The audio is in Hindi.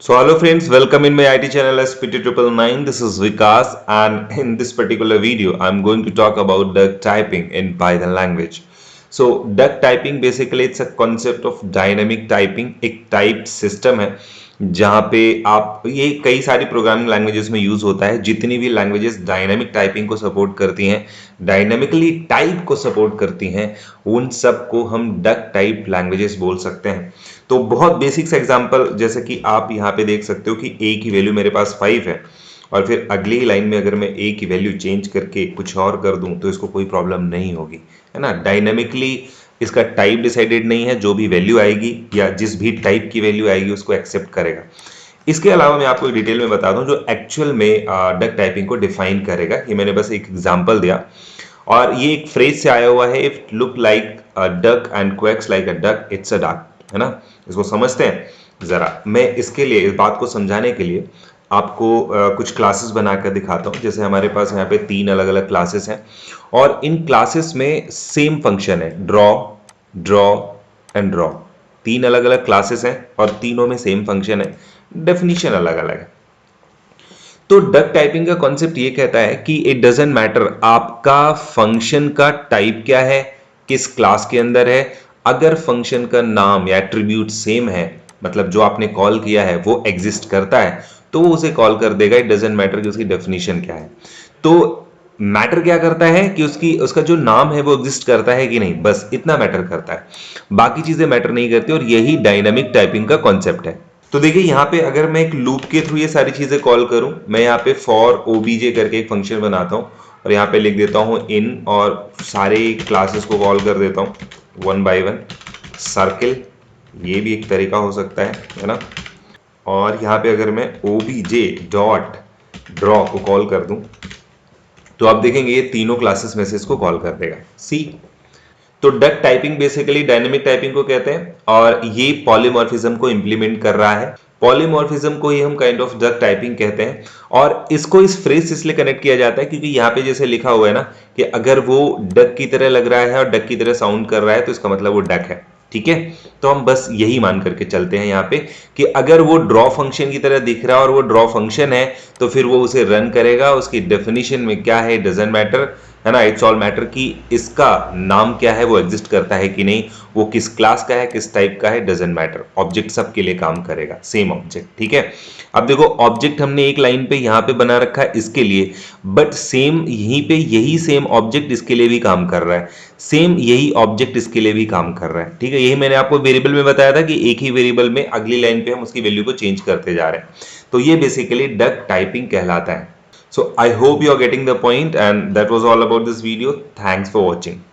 So hello friends, welcome in my IT channel SPT999. This is Vikas, and in this particular video, I'm going to talk about duck typing in Python language. So duck typing basically it's a concept of dynamic typing. एक टाइप सिस्टम है जहाँ पे आप ये कई सारी प्रोग्रामिंग लैंग्वेजेस में यूज होता है। जितनी भी लैंग्वेजेस डायनामिक टाइपिंग को सपोर्ट करती हैं, डायनामिकली टाइप को सपोर्ट करती हैं, उन सब को हम डक टाइप लैंग्वेजेस बोल सकते हैं। तो बहुत बेसिक्स एग्जांपल जैसे कि आप यहाँ पे देख सकते हो कि ए की वैल्यू मेरे पास 5 है और फिर अगली लाइन में अगर मैं ए की वैल्यू चेंज करके कुछ और कर दूं तो इसको कोई प्रॉब्लम नहीं होगी, है ना। डायनेमिकली इसका टाइप डिसाइडेड नहीं है, जो भी वैल्यू आएगी या जिस भी टाइप की वैल्यू आएगी उसको एक्सेप्ट करेगा। इसके अलावा मैं आपको डिटेल में बता दूं जो एक्चुअल में डक टाइपिंग को डिफाइन करेगा। ये मैंने बस एक एग्जांपल दिया और ये एक फ्रेज से आया हुआ है, if look like a duck and quacks like a duck it's a duck, है ना। इसको समझते हैं जरा। मैं इसके लिए इस बात को समझाने के लिए आपको कुछ क्लासेस बनाकर दिखाता हूं। जैसे हमारे पास यहाँ पे 3 अलग अलग क्लासेस हैं और इन क्लासेस में सेम फंक्शन है, ड्रॉ, ड्रॉ एंड ड्रॉ। 3 अलग अलग क्लासेस हैं और तीनों में सेम फंक्शन है, डेफिनेशन अलग अलग है। तो डक टाइपिंग का कॉन्सेप्ट ये कहता है कि इट डजेंट मैटर आपका फंक्शन का टाइप क्या है, किस क्लास के अंदर है। अगर फंक्शन का नाम या एट्रीब्यूट सेम है, मतलब जो आपने कॉल किया है वो एग्जिस्ट करता है, तो वो उसे कॉल कर देगा। इट डजेंट मैटर कि उसकी डेफिनेशन क्या है। तो मैटर क्या करता है कि उसका जो नाम है वो एग्जिस्ट करता है कि नहीं, बस इतना मैटर करता है। बाकी चीजें मैटर नहीं करती और यही डायनामिक टाइपिंग का कॉन्सेप्ट है। तो देखिए यहाँ पे अगर मैं एक लूप के थ्रू ये सारी चीजें कॉल करूं, मैं यहाँ पे फॉर ओबीजे करके एक फंक्शन बनाता हूं और यहाँ पे लिख देता हूं इन और सारे क्लासेस को कॉल कर देता हूं वन बाय वन। सर्किल ये भी एक तरीका हो सकता है ना। और यहाँ पे अगर मैं ओबीजे डॉट ड्रॉ को कॉल कर दूं तो आप देखेंगे ये तीनों क्लासेस में से इसको कॉल कर देगा। सी, तो duck typing basically dynamic typing को कहते हैं और ये पॉलीमॉर्फिज्म को इंप्लीमेंट कर रहा है। पॉलीमॉर्फिज्म को ही हम काइंड ऑफ डक टाइपिंग कहते हैं और इसको इस फ्रेज से इसलिए कनेक्ट किया जाता है क्योंकि यहाँ पे जैसे लिखा हुआ है ना कि अगर वो डक की तरह लग रहा है और डक की तरह साउंड कर रहा है तो इसका मतलब वो डक है। ठीक है, तो हम बस यही मान करके चलते हैं यहाँ पे कि अगर वो ड्रॉ फंक्शन की तरह दिख रहा है और वो ड्रॉ फंक्शन है तो फिर वो उसे रन करेगा। उसकी डेफिनेशन में क्या है डजंट मैटर, है ना। इट्स ऑल मैटर कि इसका नाम क्या है, वो एग्जिस्ट करता है कि नहीं, वो किस क्लास का है, किस टाइप का है, डजंट मैटर। ऑब्जेक्ट सबके लिए काम करेगा, सेम ऑब्जेक्ट। ठीक है, अब देखो ऑब्जेक्ट हमने एक लाइन पे यहां पे बना रखा है इसके लिए, बट सेम यहीं पे यही सेम ऑब्जेक्ट इसके लिए भी काम कर रहा है, सेम यही ऑब्जेक्ट इसके लिए भी काम कर रहा है। ठीक है, यही मैंने आपको वेरिएबल में बताया था कि एक ही वेरिएबल में अगली लाइन पे हम उसकी वैल्यू को चेंज करते जा रहे हैं। तो ये बेसिकली डक टाइपिंग कहलाता है। So I hope you are getting the point, and that was all about this video. Thanks for watching.